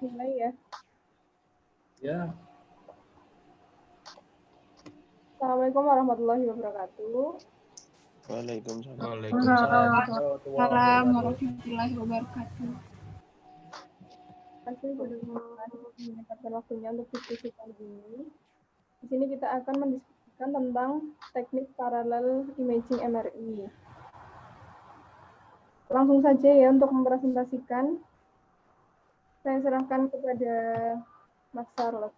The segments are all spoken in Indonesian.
mulai ya. Ya. Assalamualaikum warahmatullahi wabarakatuh. Waalaikumsalam. Waalaikumsalam warahmatullahi wabarakatuh. Terima kasih sudah menyempatkan waktunya untuk diskusi kali ini. Di sini kita akan mendiskusikan tentang teknik paralel imaging MRI. Langsung saja ya untuk mempresentasikan. Saya serahkan kepada Mas Charles.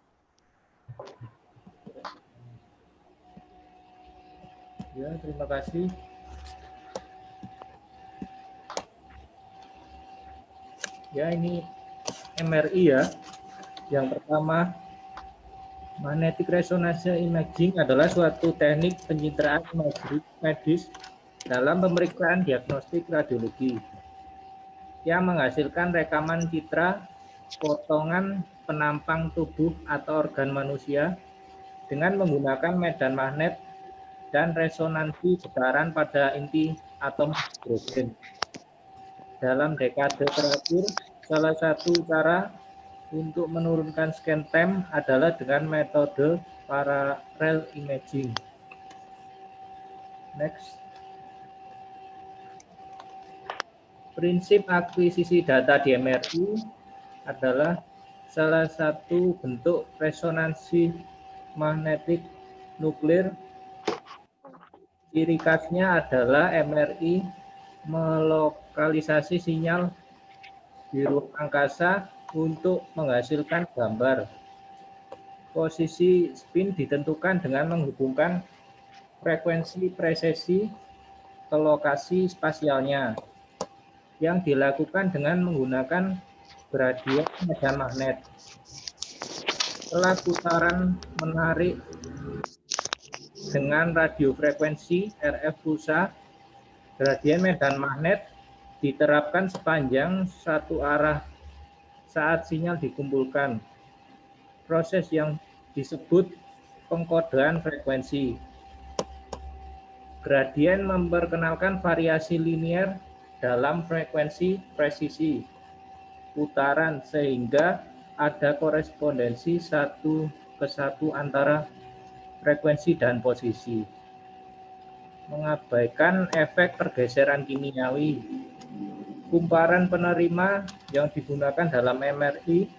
Ya, terima kasih. Ya, ini MRI ya. Yang pertama, magnetic resonance imaging adalah suatu teknik pencitraan medis dalam pemeriksaan diagnostik radiologi yang menghasilkan rekaman citra potongan penampang tubuh atau organ manusia dengan menggunakan medan magnet dan resonansi getaran pada inti atom hidrogen. Dalam dekade terakhir, salah satu cara untuk menurunkan scan time adalah dengan metode parallel imaging. Next. Prinsip akuisisi data di MRI adalah salah satu bentuk resonansi magnetik nuklir. Ciri khasnya adalah MRI melokalisasi sinyal di ruang angkasa untuk menghasilkan gambar. Posisi spin ditentukan dengan menghubungkan frekuensi presesi ke lokasi spasialnya yang dilakukan dengan menggunakan gradien medan magnet. Setelah putaran menarik dengan radiofrekuensi RF pulsa, gradien medan magnet diterapkan sepanjang satu arah saat sinyal dikumpulkan. Proses yang disebut pengkodean frekuensi. Gradien memperkenalkan variasi linier dalam frekuensi presisi putaran sehingga ada korespondensi 1:1 antara frekuensi dan posisi. Mengabaikan efek pergeseran kimiawi. Kumparan penerima yang digunakan dalam MRI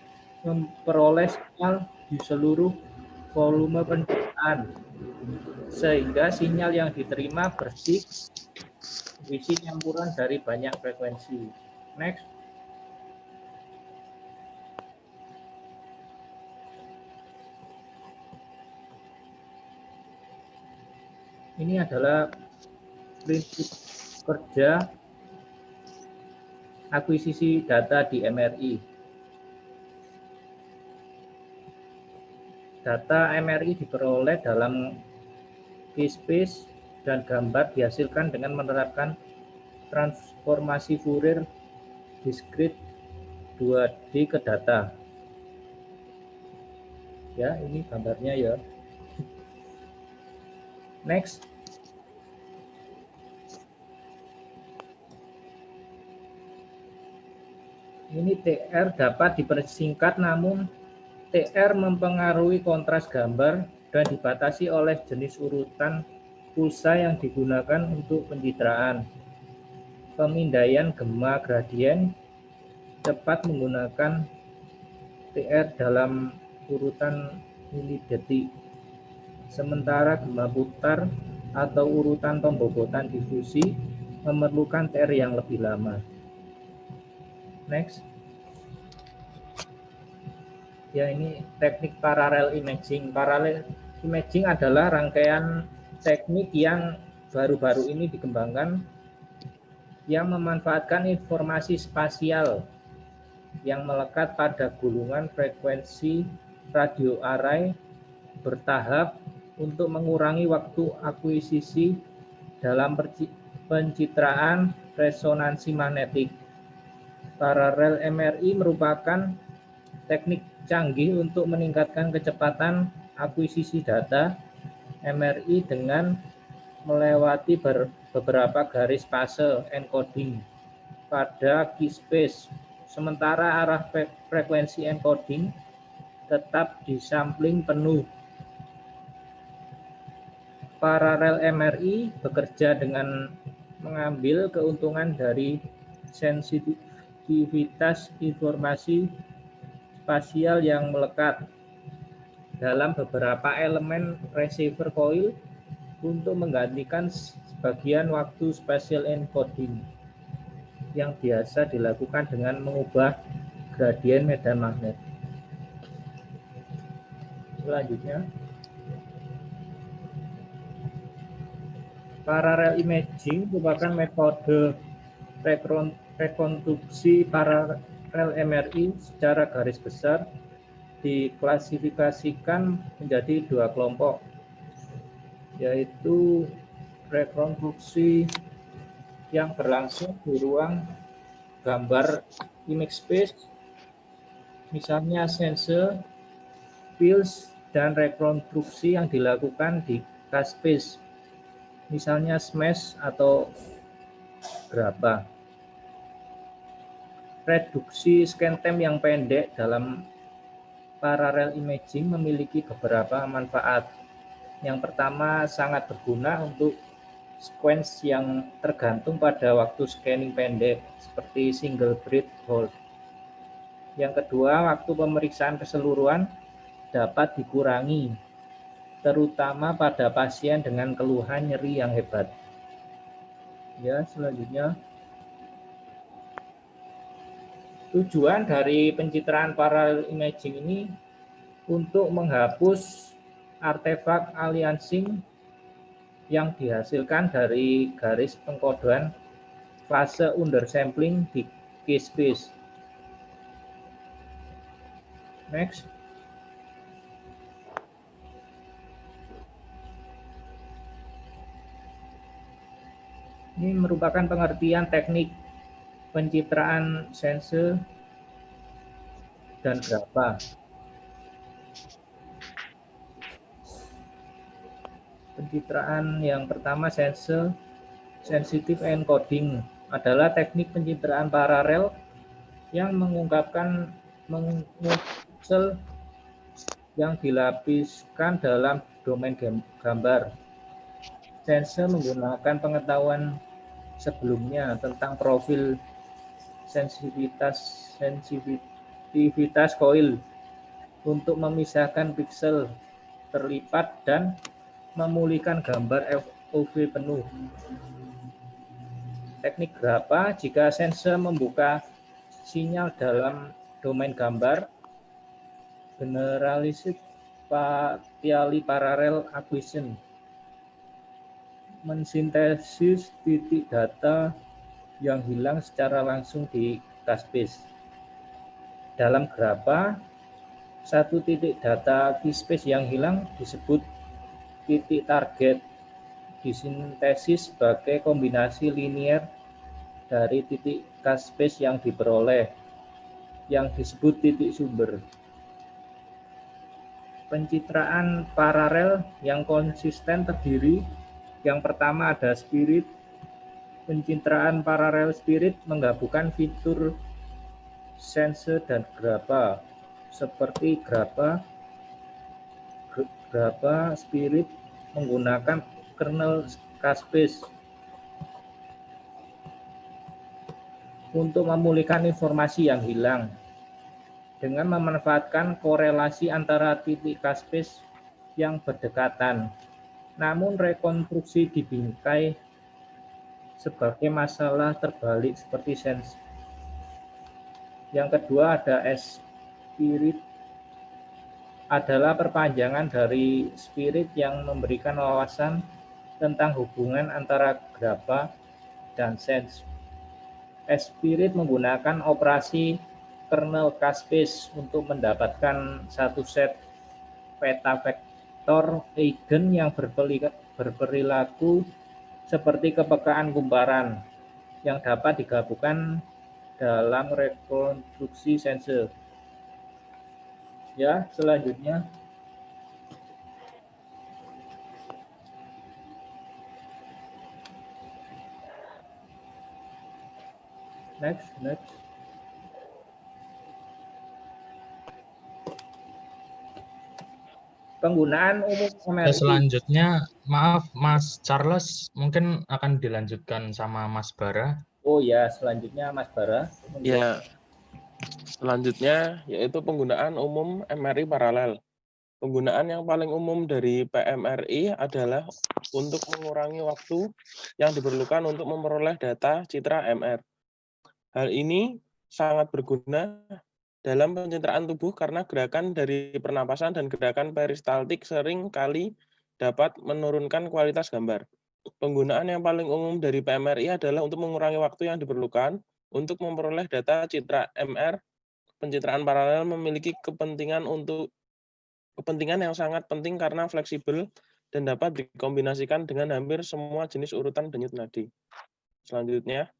memperoleh sinyal di seluruh volume pencitraan, sehingga sinyal yang diterima bersih berisi campuran dari banyak frekuensi. Next. Ini adalah prinsip kerja akuisisi data di MRI. Data MRI diperoleh dalam K-space dan gambar dihasilkan dengan menerapkan transformasi Fourier discrete 2D ke data. Ya, ini gambarnya ya. Next. Ini TR dapat dipersingkat, namun TR mempengaruhi kontras gambar dan dibatasi oleh jenis urutan pulsa yang digunakan untuk pencitraan. Pemindaian gema gradien cepat menggunakan TR dalam urutan milidetik, sementara gema putar atau urutan pembobotan difusi memerlukan TR yang lebih lama. Next. Ya, ini teknik paralel imaging. Paralel imaging adalah rangkaian teknik yang baru-baru ini dikembangkan yang memanfaatkan informasi spasial yang melekat pada gulungan frekuensi radio array bertahap untuk mengurangi waktu akuisisi dalam pencitraan resonansi magnetik. Paralel MRI merupakan teknik canggih untuk meningkatkan kecepatan akuisisi data MRI dengan melewati beberapa garis fase encoding pada K-space sementara arah frekuensi encoding tetap disampling penuh. Paralel MRI bekerja dengan mengambil keuntungan dari sensitivitas informasi spasial yang melekat dalam beberapa elemen receiver coil untuk menggantikan sebagian waktu spatial encoding yang biasa dilakukan dengan mengubah gradien medan magnet. Selanjutnya, parallel imaging merupakan metode rekonstruksi paralel MRI secara garis besar diklasifikasikan menjadi dua kelompok, yaitu rekonstruksi yang berlangsung di ruang gambar image space, misalnya sensor, fields, dan rekonstruksi yang dilakukan di K-space, misalnya SMES atau graba. Reduksi scan time yang pendek dalam paralel imaging memiliki beberapa manfaat. Yang pertama, sangat berguna untuk sequence yang tergantung pada waktu scanning pendek, seperti single bead hold. Yang kedua, waktu pemeriksaan keseluruhan dapat dikurangi, terutama pada pasien dengan keluhan nyeri yang hebat. Ya, selanjutnya, tujuan dari pencitraan parallel imaging ini untuk menghapus artefak aliasing yang dihasilkan dari garis pengkodean fase undersampling di K-space. Next. Ini merupakan pengertian teknik pencitraan sensor dan graba. Pencitraan yang pertama, sensor sensitive encoding, adalah teknik pencitraan paralel yang mengungkapkan pixel yang dilapiskan dalam domain gambar. Sensor menggunakan pengetahuan sebelumnya tentang profil sensitivitas coil untuk memisahkan pixel terlipat dan memulihkan gambar FOV penuh. Teknik graba, jika sensor membuka sinyal dalam domain gambar, generalized spatially parallel acquisition, mensintesis titik data yang hilang secara langsung di K-space. Dalam graba, satu titik data K-space yang hilang disebut titik target, disintesis sebagai kombinasi linier dari titik K-space yang diperoleh, yang disebut titik sumber. Pencitraan paralel yang konsisten terdiri, yang pertama ada spirit. Pencitraan paralel spirit menggabungkan fitur sensor dan graba, seperti graba spirit menggunakan kernel K-space untuk memulihkan informasi yang hilang dengan memanfaatkan korelasi antara titik K-space yang berdekatan. Namun rekonstruksi dibingkai sebagai masalah terbalik seperti sense. Yang kedua ada S-spirit, adalah perpanjangan dari spirit yang memberikan wawasan tentang hubungan antara graba dan sense. S-spirit menggunakan operasi kernel K-space untuk mendapatkan satu set peta vektor eigen yang berperilaku seperti kepekaan kumparan yang dapat digabungkan dalam rekonstruksi sensor. Ya, selanjutnya. Next. Penggunaan umum MRI. Selanjutnya, maaf Mas Charles, mungkin akan dilanjutkan sama Mas Bara. Oh ya, selanjutnya Mas Bara. Ya, selanjutnya yaitu penggunaan umum MRI paralel. Penggunaan yang paling umum dari PMRI adalah untuk mengurangi waktu yang diperlukan untuk memperoleh data citra MR. Hal ini sangat berguna dalam pencitraan tubuh karena gerakan dari pernapasan dan gerakan peristaltik sering kali dapat menurunkan kualitas gambar. Penggunaan yang paling umum dari PMRI adalah untuk mengurangi waktu yang diperlukan untuk memperoleh data citra MR. Pencitraan paralel memiliki kepentingan yang sangat penting karena fleksibel dan dapat dikombinasikan dengan hampir semua jenis urutan denyut nadi. Selanjutnya,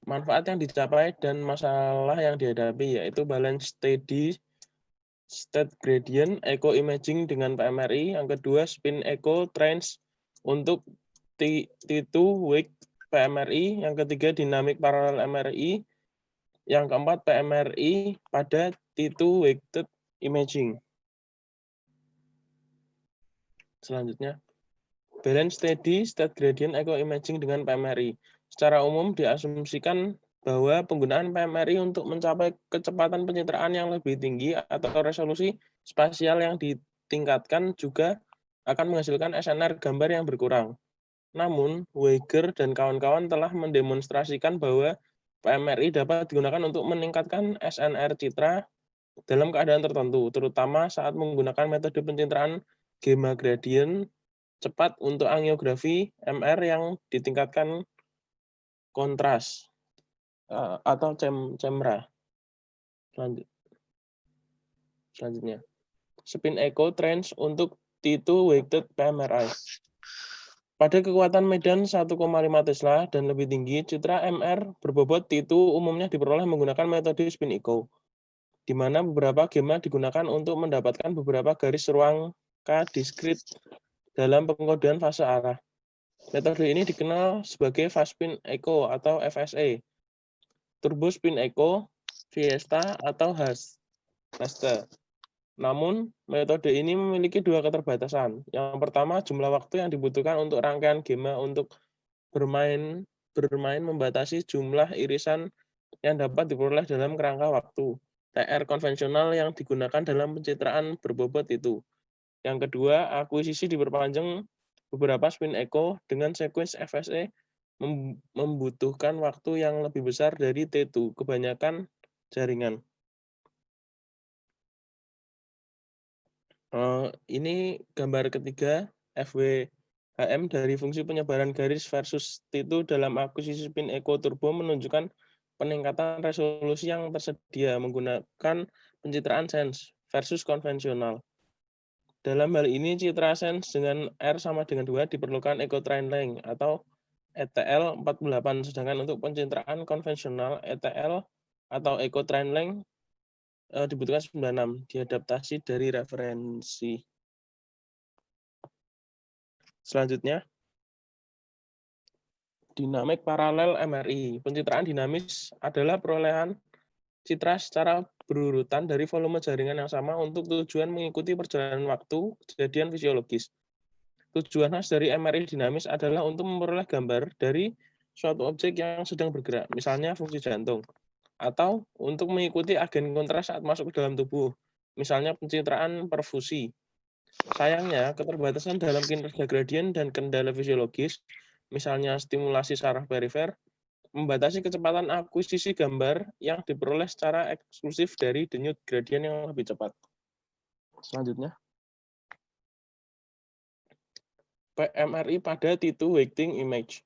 manfaat yang dicapai dan masalah yang dihadapi yaitu balance steady state gradient echo imaging dengan PMRI. Yang kedua, spin echo trends untuk T2 wake PMRI. Yang ketiga, dynamic parallel MRI. Yang keempat, PMRI pada T2 weighted imaging. Selanjutnya, balance steady state gradient echo imaging dengan PMRI. Secara umum diasumsikan bahwa penggunaan PMRI untuk mencapai kecepatan pencitraan yang lebih tinggi atau resolusi spasial yang ditingkatkan juga akan menghasilkan SNR gambar yang berkurang. Namun, Weiger dan kawan-kawan telah mendemonstrasikan bahwa PMRI dapat digunakan untuk meningkatkan SNR citra dalam keadaan tertentu, terutama saat menggunakan metode pencitraan gamma gradient cepat untuk angiografi MR yang ditingkatkan kontras atau CEMRA. Selanjutnya, spin echo trends untuk T2 weighted PMRI. Pada kekuatan medan 1,5 Tesla dan lebih tinggi, citra MR berbobot T2 umumnya diperoleh menggunakan metode spin echo, di mana beberapa gamma digunakan untuk mendapatkan beberapa garis ruang K diskrit dalam pengkodean fase arah. Metode ini dikenal sebagai fast spin echo atau FSE, turbo spin echo, Fiesta, atau Haste. Namun, metode ini memiliki dua keterbatasan. Yang pertama, jumlah waktu yang dibutuhkan untuk rangkaian gamma untuk bermain membatasi jumlah irisan yang dapat diperoleh dalam kerangka waktu TR konvensional yang digunakan dalam pencitraan berbobot itu. Yang kedua, akuisisi diperpanjang beberapa spin echo dengan sekuens FSE membutuhkan waktu yang lebih besar dari T2, kebanyakan jaringan. Ini gambar ketiga FWHM dari fungsi penyebaran garis versus T2 dalam akuisisi spin echo turbo menunjukkan peningkatan resolusi yang tersedia menggunakan pencitraan sense versus konvensional. Dalam hal ini, citra sense dengan R sama dengan 2 diperlukan echo train length atau ETL 48, sedangkan untuk pencitraan konvensional ETL atau echo train length dibutuhkan 96, diadaptasi dari referensi. Selanjutnya, dynamic parallel MRI. Pencitraan dinamis adalah perolehan citra secara berurutan dari volume jaringan yang sama untuk tujuan mengikuti perjalanan waktu kejadian fisiologis. Tujuan khas dari MRI dinamis adalah untuk memperoleh gambar dari suatu objek yang sedang bergerak, misalnya fungsi jantung, atau untuk mengikuti agen kontras saat masuk ke dalam tubuh, misalnya pencitraan perfusi. Sayangnya, keterbatasan dalam kinerja gradien dan kendala fisiologis, misalnya stimulasi saraf perifer, membatasi kecepatan akuisisi gambar yang diperoleh secara eksklusif dari denyut gradien yang lebih cepat. Selanjutnya, PMRI pada T2 weighting image.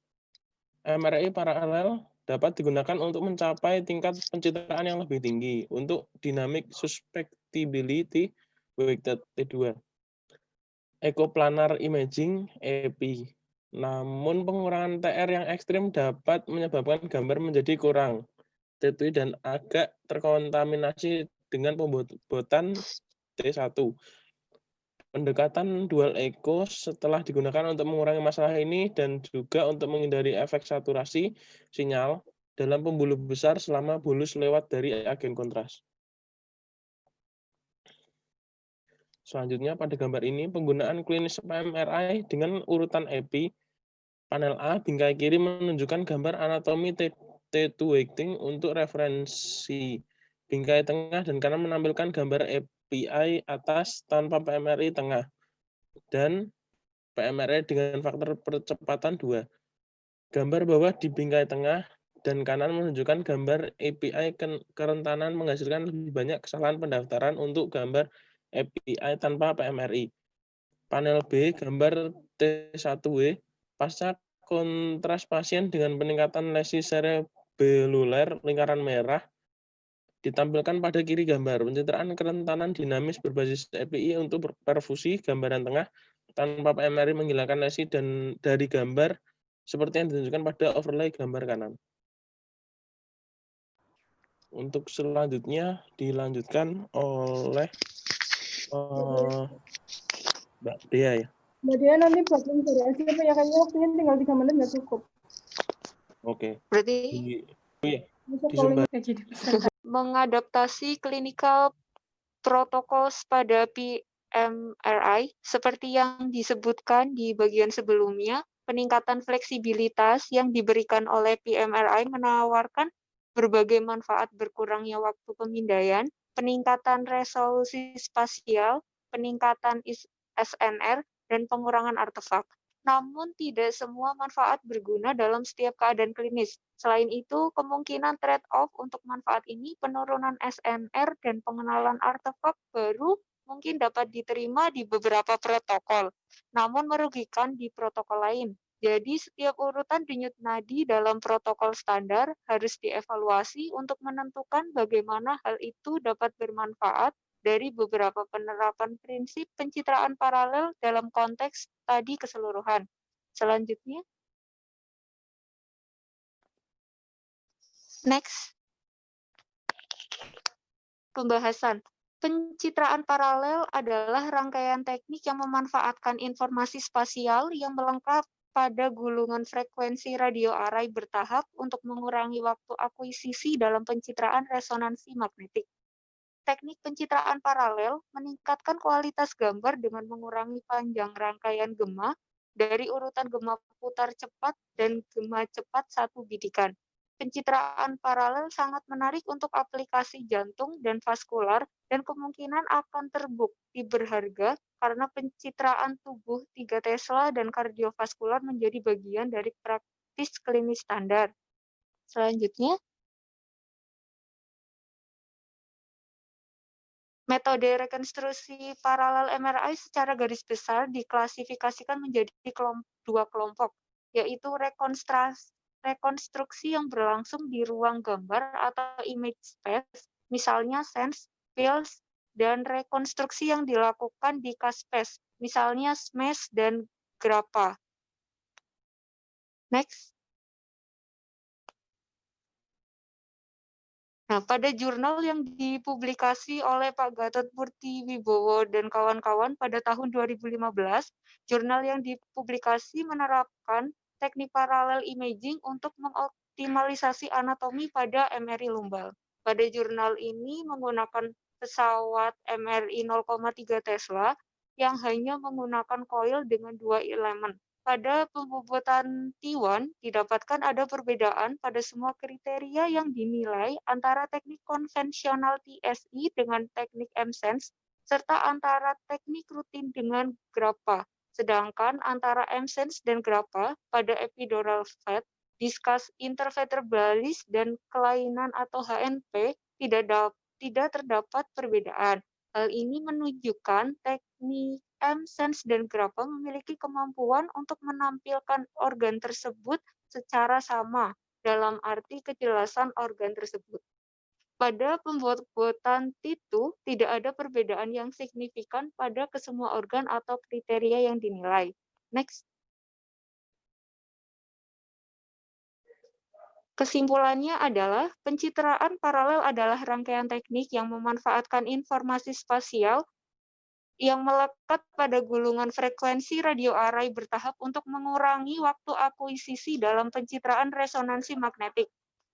MRI paralel dapat digunakan untuk mencapai tingkat pencitraan yang lebih tinggi untuk dynamic suspectibility weighted T2. Ecoplanar imaging (EPI). Namun pengurangan TR yang ekstrim dapat menyebabkan gambar menjadi kurang T2 dan agak terkontaminasi dengan pembobotan T1. Pendekatan dual echo setelah digunakan untuk mengurangi masalah ini dan juga untuk menghindari efek saturasi sinyal dalam pembuluh besar selama bolus lewat dari agen kontras. Selanjutnya pada gambar ini penggunaan klinis fMRI dengan urutan epi. Panel A bingkai kiri menunjukkan gambar anatomi T2 weighting untuk referensi. Bingkai tengah dan kanan menampilkan gambar API atas tanpa PMRI tengah dan PMRI dengan faktor percepatan 2. Gambar bawah di bingkai tengah dan kanan menunjukkan gambar API kerentanan menghasilkan lebih banyak kesalahan pendaftaran untuk gambar API tanpa PMRI. Panel B gambar T1W pasca kontras pasien dengan peningkatan lesi cerebeluler lingkaran merah ditampilkan pada kiri gambar. Pencitraan kerentanan dinamis berbasis API untuk perfusi gambaran tengah tanpa PMRI menghilangkan lesi dan dari gambar seperti yang ditunjukkan pada overlay gambar kanan. Untuk selanjutnya dilanjutkan oleh Mbak Dea ya. Mbak Dia nanti buat link dari aja apa ya, kayaknya waktunya tinggal 3 menit nggak cukup. Oke. Berarti Bisa Di calling mengadaptasi clinical protocols pada PMRI seperti yang disebutkan di bagian sebelumnya, peningkatan fleksibilitas yang diberikan oleh PMRI menawarkan berbagai manfaat berkurangnya waktu pemindaian, peningkatan resolusi spasial, peningkatan SNR, dan pengurangan artefak. Namun tidak semua manfaat berguna dalam setiap keadaan klinis. Selain itu, kemungkinan trade-off untuk manfaat ini, penurunan SNR dan pengenalan artefak baru mungkin dapat diterima di beberapa protokol, namun merugikan di protokol lain. Jadi, setiap urutan denyut nadi dalam protokol standar harus dievaluasi untuk menentukan bagaimana hal itu dapat bermanfaat dari beberapa penerapan prinsip pencitraan paralel dalam konteks tadi keseluruhan. Selanjutnya, next, pembahasan. Pencitraan paralel adalah rangkaian teknik yang memanfaatkan informasi spasial yang melengkap pada gulungan frekuensi radio array bertahap untuk mengurangi waktu akuisisi dalam pencitraan resonansi magnetik. Teknik pencitraan paralel meningkatkan kualitas gambar dengan mengurangi panjang rangkaian gema dari urutan gema putar cepat dan gema cepat satu bidikan. Pencitraan paralel sangat menarik untuk aplikasi jantung dan vaskular dan kemungkinan akan terbukti berharga karena pencitraan tubuh 3 Tesla dan kardiovaskular menjadi bagian dari praktis klinis standar. Selanjutnya, metode rekonstruksi paralel MRI secara garis besar diklasifikasikan menjadi dua kelompok, yaitu rekonstruksi yang berlangsung di ruang gambar atau image space, misalnya sense, fields, dan rekonstruksi yang dilakukan di K-space, misalnya SMES dan GRAPPA. Next. Nah, pada jurnal yang dipublikasi oleh Pak Gatot Murti Wibowo dan kawan-kawan pada tahun 2015, jurnal yang dipublikasi menerapkan teknik paralel imaging untuk mengoptimalisasi anatomi pada MRI lumbal. Pada jurnal ini menggunakan pesawat MRI 0,3 Tesla yang hanya menggunakan coil dengan 2 elemen. Pada pembobotan T1 didapatkan ada perbedaan pada semua kriteria yang dinilai antara teknik konvensional TSI dengan teknik M-Sense serta antara teknik rutin dengan GRAPPA. Sedangkan antara M-Sense dan GRAPPA pada epidural fat, diskus intervertebralis dan kelainan atau HNP tidak terdapat perbedaan. Hal ini menunjukkan teknik M-Sense dan GRAPPA memiliki kemampuan untuk menampilkan organ tersebut secara sama dalam arti kejelasan organ tersebut. Pada pembobotan T2 tidak ada perbedaan yang signifikan pada kesemua organ atau kriteria yang dinilai. Next. Kesimpulannya adalah pencitraan paralel adalah rangkaian teknik yang memanfaatkan informasi spasial yang melekat pada gulungan frekuensi radio array bertahap untuk mengurangi waktu akuisisi dalam pencitraan resonansi magnetik.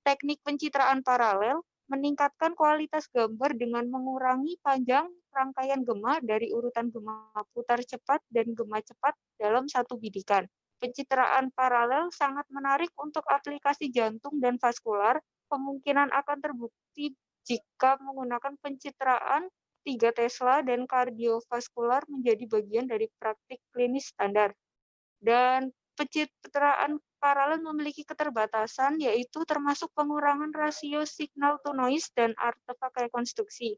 teknik pencitraan paralel meningkatkan kualitas gambar dengan mengurangi panjang rangkaian gema dari urutan gema putar cepat dan gema cepat dalam satu bidikan. Pencitraan paralel sangat menarik untuk aplikasi jantung dan vaskular, kemungkinan akan terbukti jika menggunakan pencitraan 3 Tesla dan kardiovaskular menjadi bagian dari praktik klinis standar. Dan pencitraan paralel memiliki keterbatasan, yaitu termasuk pengurangan rasio signal to noise dan artefak rekonstruksi.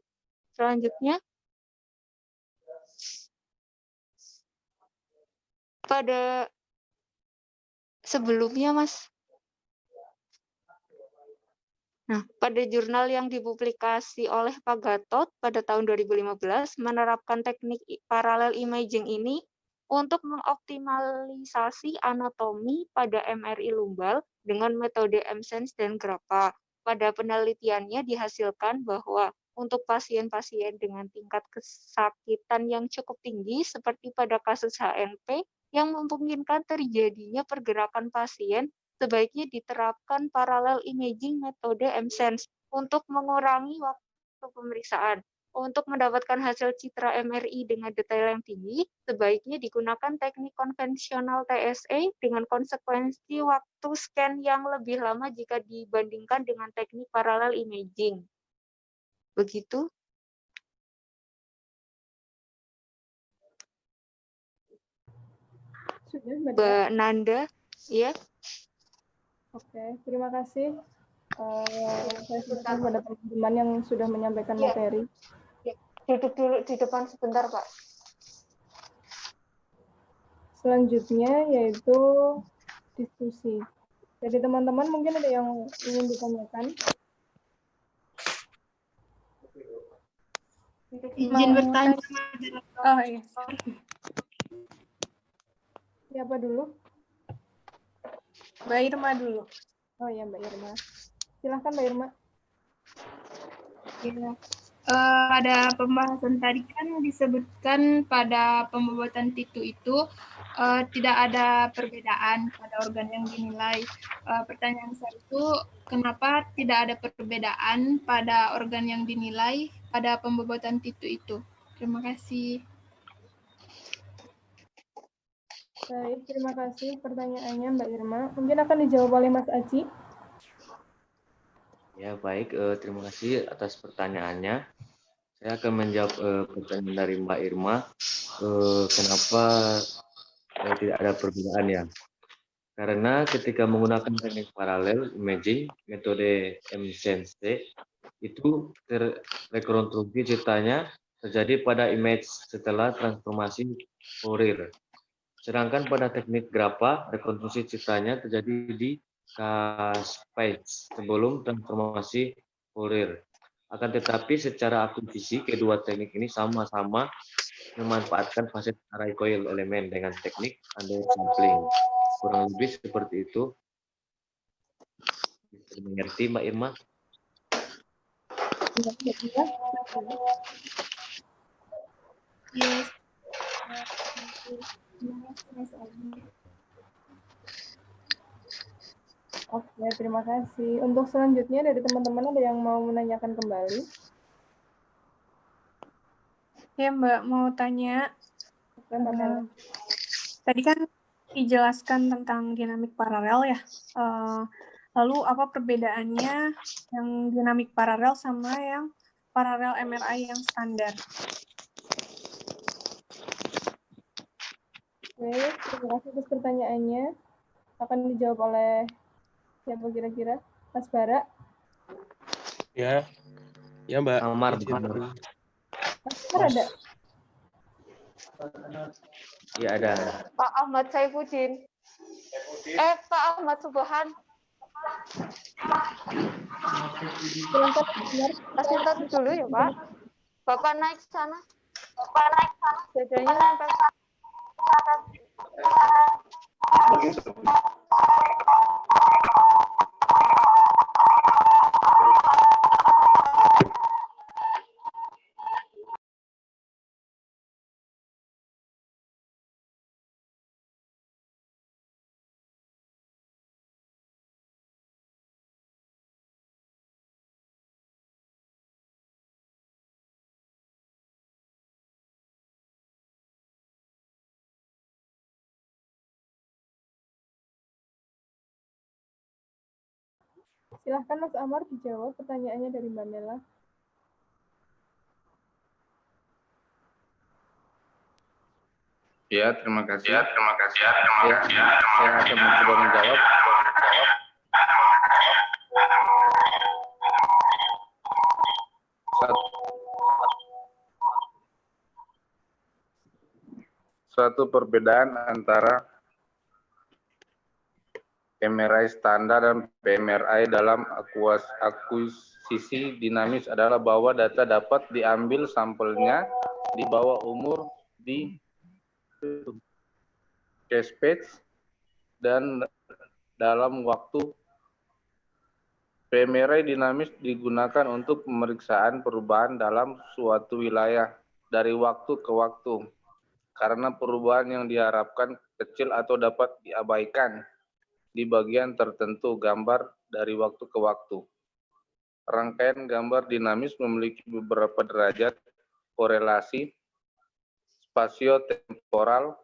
Selanjutnya, pada sebelumnya, Mas. Nah, pada jurnal yang dipublikasi oleh Pak Gatot pada tahun 2015 menerapkan teknik parallel imaging ini untuk mengoptimalisasi anatomi pada MRI lumbal dengan metode M-Sense dan Grappa. Pada penelitiannya dihasilkan bahwa untuk pasien-pasien dengan tingkat kesakitan yang cukup tinggi seperti pada kasus HNP yang memungkinkan terjadinya pergerakan pasien, sebaiknya diterapkan parallel imaging metode M-Sense untuk mengurangi waktu pemeriksaan. Untuk mendapatkan hasil citra MRI dengan detail yang tinggi, sebaiknya digunakan teknik konvensional TSE dengan konsekuensi waktu scan yang lebih lama jika dibandingkan dengan teknik parallel imaging. Begitu. Sudah, Mbak Dea? Mbak Nanda, ya. Oke, terima kasih. Saya silakan kepada teman-teman yang sudah menyampaikan materi. Duduk dulu di depan sebentar, Pak. Selanjutnya yaitu diskusi. Jadi teman-teman mungkin ada yang ingin ditanyakan? Izin bertanya. Oh iya. Siapa dulu? Mbak Irma dulu. Oh ya, Mbak Irma. Silahkan Mbak Irma. Ya. Pada pembahasan tadi kan disebutkan pada pembuatan titu itu tidak ada perbedaan pada organ yang dinilai. Pertanyaan saya itu, kenapa tidak ada perbedaan pada organ yang dinilai pada pembuatan titu itu? Terima kasih. Baik, terima kasih pertanyaannya Mbak Irma. Mungkin akan dijawab oleh Mas Aji. Ya, baik. Terima kasih atas pertanyaannya. Saya akan menjawab pertanyaan dari Mbak Irma. Kenapa tidak ada perbedaan ya? Karena ketika menggunakan teknik paralel imaging, metode M-Sense, itu rekonstruksi ceritanya terjadi pada image setelah transformasi Fourier. Sedangkan pada teknik Grappa, rekonstruksi ceritanya terjadi di K-space sebelum transformasi Fourier. Akan tetapi secara akuisisi kedua teknik ini sama-sama memanfaatkan fase recoil elemen dengan teknik undersampling. Kurang lebih seperti itu. Bisa mengerti Mbak Irma? Yes. Oke, terima kasih. Untuk selanjutnya dari teman-teman ada yang mau menanyakan kembali? Ya Mbak, mau tanya. Oke, Mbak Mela. Tadi kan dijelaskan tentang dinamik paralel ya. Lalu apa perbedaannya yang dinamik paralel sama yang paralel MRI yang standar? Oke, terima kasih atas pertanyaannya. Akan dijawab oleh siapa kira-kira? Mas Bara? Ya, ya Mbak. Amar. Mas Bara ada? Iya ada. Pak Ahmad Saifuddin. Pak Ahmad Subhan. Silahkan, Mas. Kasih dulu ya, Pak. Bapak naik sana. Dadanya nempel. Silahkan Mas Amar dijawab pertanyaannya dari Mbak Mela. Ya, terima kasih. Ya, saya akan mencoba menjawab. Suatu perbedaan antara PMRI standar dan PMRI dalam akuisisi dinamis adalah bahwa data dapat diambil sampelnya di bawah umur di cache page dan dalam waktu. PMRI dinamis digunakan untuk pemeriksaan perubahan dalam suatu wilayah dari waktu ke waktu karena perubahan yang diharapkan kecil atau dapat diabaikan di bagian tertentu gambar dari waktu ke waktu. Rangkaian gambar dinamis memiliki beberapa derajat korelasi spasio-temporal.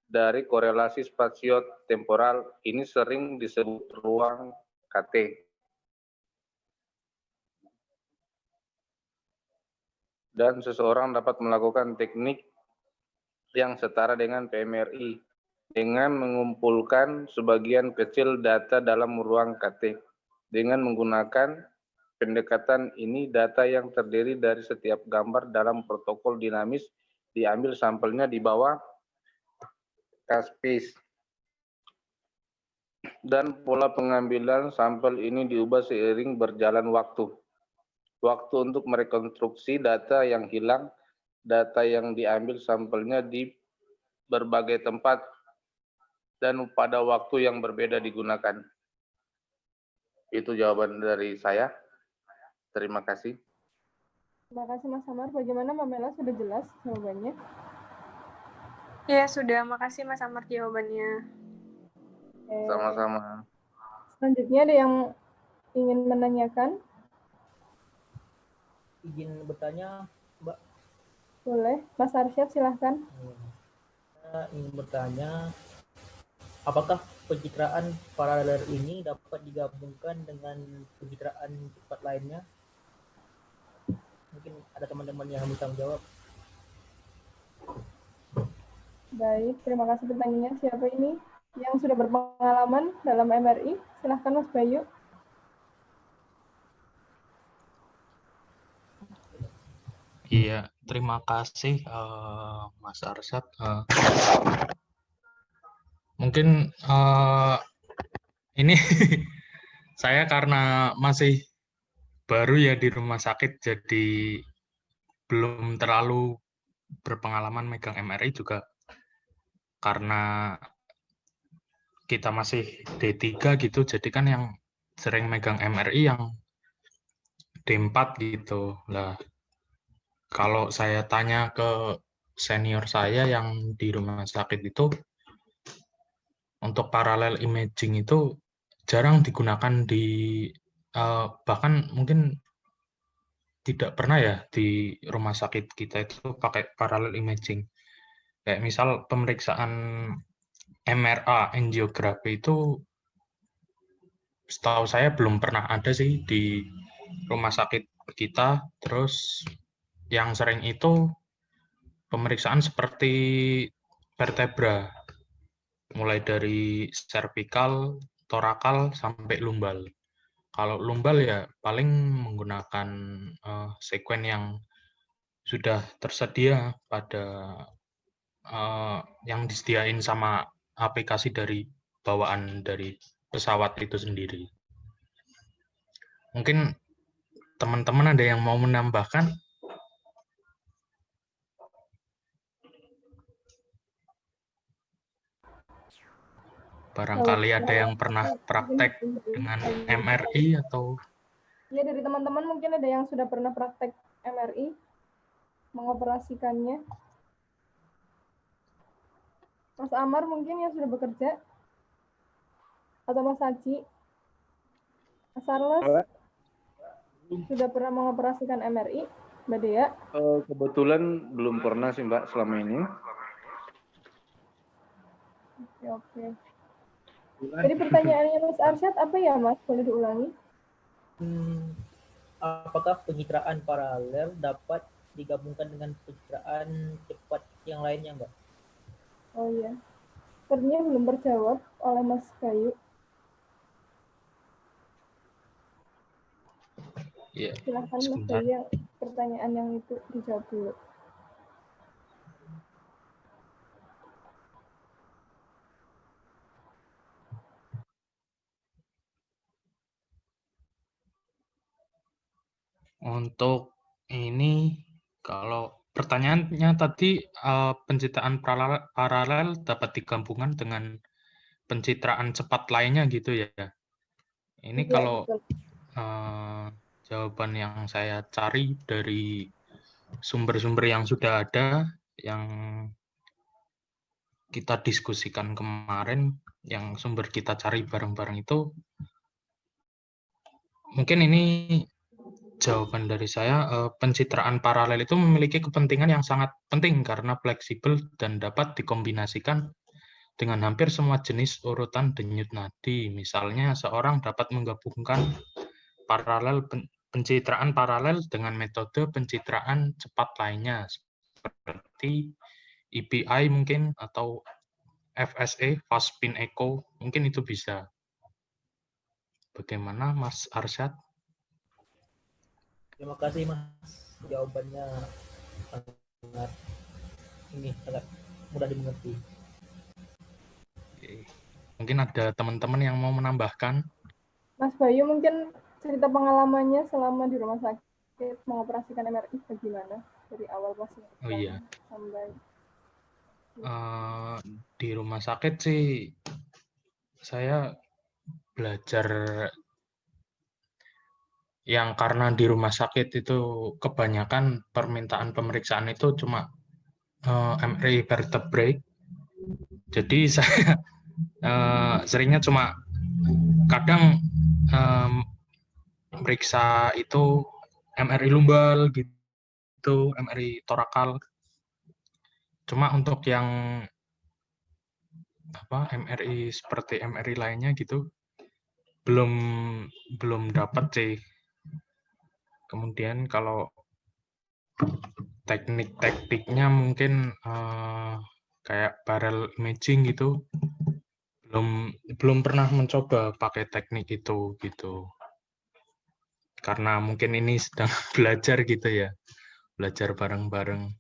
Dari korelasi spasio-temporal ini sering disebut ruang KT. Dan seseorang dapat melakukan teknik yang setara dengan PMRI dengan mengumpulkan sebagian kecil data dalam ruang KT. Dengan menggunakan pendekatan ini, data yang terdiri dari setiap gambar dalam protokol dinamis diambil sampelnya di bawah cache page. Dan pola pengambilan sampel ini diubah seiring berjalan waktu. Waktu untuk merekonstruksi data yang hilang, data yang diambil sampelnya di berbagai tempat dan pada waktu yang berbeda digunakan. Itu jawaban dari saya. Terima kasih. Terima kasih Mas Amar. Bagaimana Mbak Mela, sudah jelas jawabannya? Ya, sudah. Makasih Mas Amar jawabannya. Sama-sama. Selanjutnya ada yang ingin menanyakan? Izin bertanya, Mbak. Boleh. Mas Arsyad, silahkan. Saya ingin bertanya, apakah pencitraan paralel ini dapat digabungkan dengan pencitraan cepat lainnya? Mungkin ada teman-teman yang bisa menjawab. Baik, terima kasih pertanyaannya. Siapa ini yang sudah berpengalaman dalam MRI? Silahkan Mas Bayu. Iya, terima kasih Mas Arsyad. Mungkin ini saya karena masih baru ya di rumah sakit, jadi belum terlalu berpengalaman megang MRI juga karena kita masih D3 gitu, jadi kan yang sering megang MRI yang D4 gitu. Lah, kalau saya tanya ke senior saya yang di rumah sakit itu, untuk paralel imaging itu jarang digunakan di, bahkan mungkin tidak pernah ya di rumah sakit kita itu pakai paralel imaging. Kayak misal pemeriksaan MRA, angiografi itu setahu saya belum pernah ada sih di rumah sakit kita. Terus yang sering itu pemeriksaan seperti vertebra, mulai dari cervical, torakal, sampai lumbal. Kalau lumbal ya paling menggunakan sekuen yang sudah tersedia pada yang disediain sama aplikasi dari bawaan dari pesawat itu sendiri. Mungkin teman-teman ada yang mau menambahkan? Barangkali ada yang pernah praktek dengan MRI atau... Ya, dari teman-teman mungkin ada yang sudah pernah praktek MRI, mengoperasikannya. Mas Amar mungkin yang sudah bekerja? Atau Mas Haji? Mas Charles? Sudah pernah mengoperasikan MRI? Mbak Dea? Kebetulan belum pernah sih Mbak selama ini. Oke. Jadi pertanyaannya Mas Arsyad apa ya Mas? Boleh diulangi? Apakah pencitraan paralel dapat digabungkan dengan pencitraan cepat yang lainnya, Mbak? Oh iya. Sepertinya belum terjawab oleh Mas Bayu. Ya, Silahkan Mas sebentar. Bayu, pertanyaan yang itu dijawab dulu. Untuk ini, kalau pertanyaannya tadi pencitraan paralel dapat digabungkan dengan pencitraan cepat lainnya gitu ya. Ini Iya, kalau betul. jawaban yang saya cari dari sumber-sumber yang sudah ada, yang kita diskusikan kemarin, yang sumber kita cari bareng-bareng itu, mungkin ini jawaban dari saya, pencitraan paralel itu memiliki kepentingan yang sangat penting karena fleksibel dan dapat dikombinasikan dengan hampir semua jenis urutan denyut nadi. Misalnya, seorang dapat menggabungkan pencitraan paralel dengan metode pencitraan cepat lainnya, seperti EPI mungkin, atau FSE, Fast Spin Echo, mungkin itu bisa. Bagaimana Mas Arsyad? Terima kasih, Mas. Jawabannya sangat mudah dimengerti. Mungkin ada teman-teman yang mau menambahkan. Mas Bayu mungkin cerita pengalamannya selama di rumah sakit mengoperasikan MRI bagaimana dari awal pasien sampai di rumah sakit sih saya belajar yang karena di rumah sakit itu kebanyakan permintaan pemeriksaan itu cuma MRI vertebrae. Jadi saya seringnya cuma kadang meriksa itu MRI lumbal gitu, MRI torakal. Cuma untuk yang MRI seperti MRI lainnya gitu belum dapat sih. Kemudian kalau teknik-tekniknya mungkin kayak barrel imaging gitu belum pernah mencoba pakai teknik itu gitu. Karena mungkin ini sedang belajar gitu ya. Belajar bareng-bareng.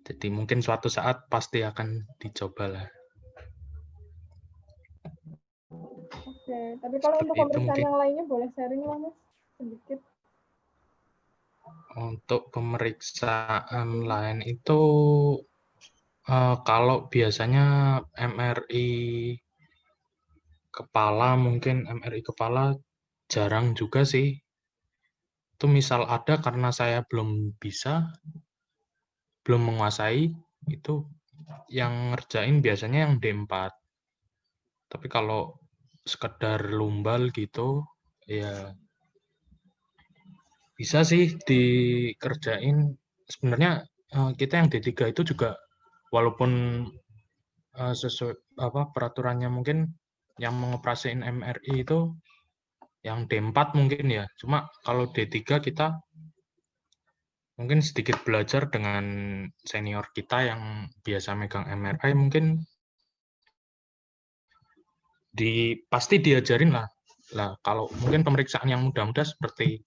Jadi mungkin suatu saat pasti akan dicoba lah. Oke, tapi kalau untuk pemeriksaan yang lainnya boleh sharing lah Mas, sedikit. Untuk pemeriksaan lain itu kalau biasanya MRI kepala, mungkin MRI kepala jarang juga sih. Itu misal ada karena saya belum menguasai, itu yang ngerjain biasanya yang D4. Tapi kalau sekedar lumbal gitu, ya bisa sih dikerjain. Sebenarnya kita yang D3 itu juga walaupun sesuai peraturannya mungkin yang mengoperasiin MRI itu yang D4 mungkin ya. Cuma kalau D3 kita mungkin sedikit belajar dengan senior kita yang biasa megang MRI, mungkin pasti diajarin lah. Kalau mungkin pemeriksaan yang mudah-mudah seperti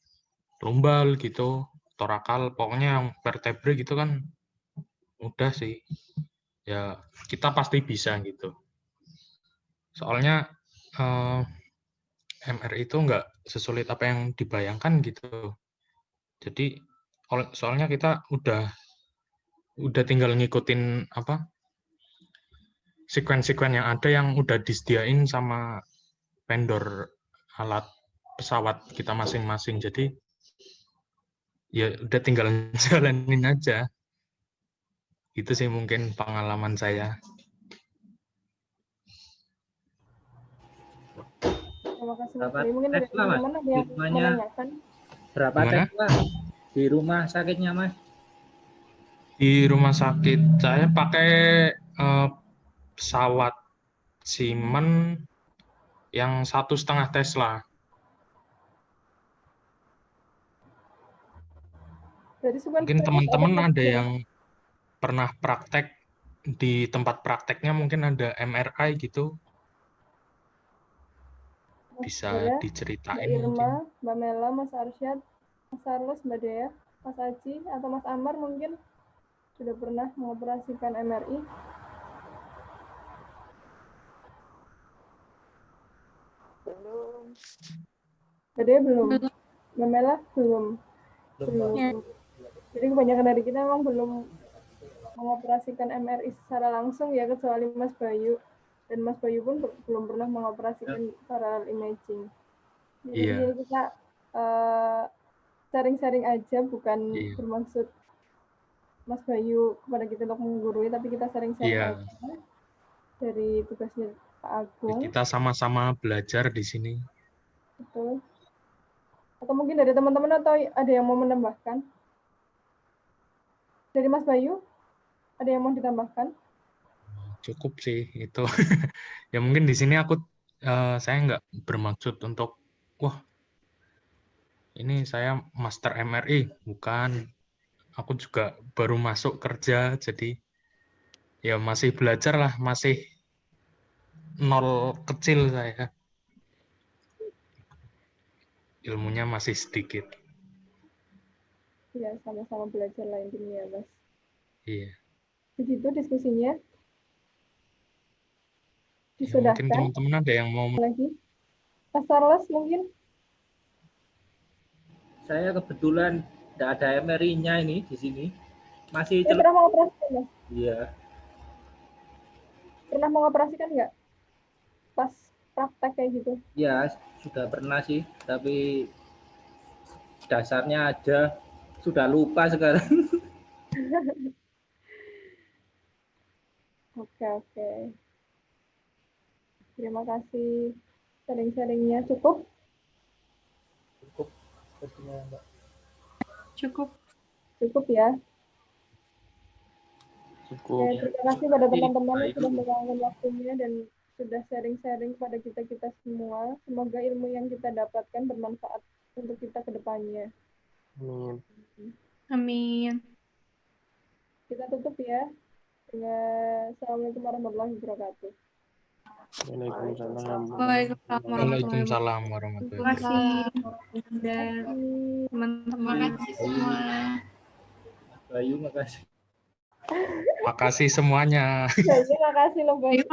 lumbal gitu, torakal, pokoknya yang vertebrae gitu kan mudah sih. Ya kita pasti bisa gitu. Soalnya MRI itu nggak sesulit apa yang dibayangkan gitu. Jadi soalnya kita udah tinggal ngikutin sekuen-sekuen yang ada yang udah disediain sama vendor alat pesawat kita masing-masing. Jadi ya udah tinggal jalanin aja. Itu sih mungkin pengalaman saya. Terima kasih Mas Bayu. Mungkin dari teman-teman ada yang menanyakan. Berapa tes Pak di rumah sakitnya Mas? Di rumah sakit saya pakai pesawat Siemens yang 1,5 Tesla. Berarti sequence Mungkin series teman-teman atau ada custom? yang pernah praktek di tempat prakteknya, mungkin ada MRI gitu, Mas bisa Dea, Mbak diceritain Irma, mungkin. Mbak Mela, Mas Arsyad, Mas Charles, Mbak Dea, Mas Aji, atau Mas Amar mungkin sudah pernah mengoperasikan MRI? Belum. Mbak Dea belum? Mbak Mela belum? Belum, Mbak. Belum. Jadi kebanyakan dari kita memang belum mengoperasikan MRI secara langsung ya, kecuali Mas Bayu. Dan Mas Bayu pun belum pernah mengoperasikan parallel imaging. Jadi Iya. ini kita sharing-sharing aja, bukan Iya. bermaksud Mas Bayu kepada kita untuk menggurui, tapi kita sharing-sharing Iya. aja dari tugasnya Pak Agung. Kita sama-sama belajar di sini. Betul. Atau mungkin dari teman-teman atau ada yang mau menambahkan? Dari Mas Bayu, ada yang mau ditambahkan? Cukup sih itu. Ya mungkin di sini saya nggak bermaksud untuk, wah ini saya master MRI, bukan. Aku juga baru masuk kerja, jadi ya masih belajar lah, masih nol kecil saya. Ilmunya masih sedikit. Ya, sama-sama belajar lah intinya, Mas. Iya. Begitu diskusinya. Ya, mungkin Disudahkan teman-teman ada yang mau lagi. Mas Charles mungkin? Saya kebetulan tidak ada MRI-nya ini di sini. Masih Ini pernah mengoperasikan, Mas? Iya. Pernah mengoperasikan nggak? Pas praktek kayak gitu? Ya, sudah pernah sih, tapi dasarnya aja sudah lupa sekarang. Oke. Terima kasih sharing-sharingnya. Cukup? Cukup sepertinya, Mbak. Cukup ya. Cukup. Oke, terima kasih pada teman-teman yang sudah meluangkan waktunya dan sudah sharing-sharing kepada kita semua. Semoga ilmu yang kita dapatkan bermanfaat untuk kita ke depannya. Amin. Kita tutup ya dengan Assalamualaikum warahmatullahi wabarakatuh. Waalaikumsalam warahmatullahi Terima kasih wabarakatuh. teman-teman semua. Bayu, makasih. Makasih semuanya. Terima kasih loh, Bayu.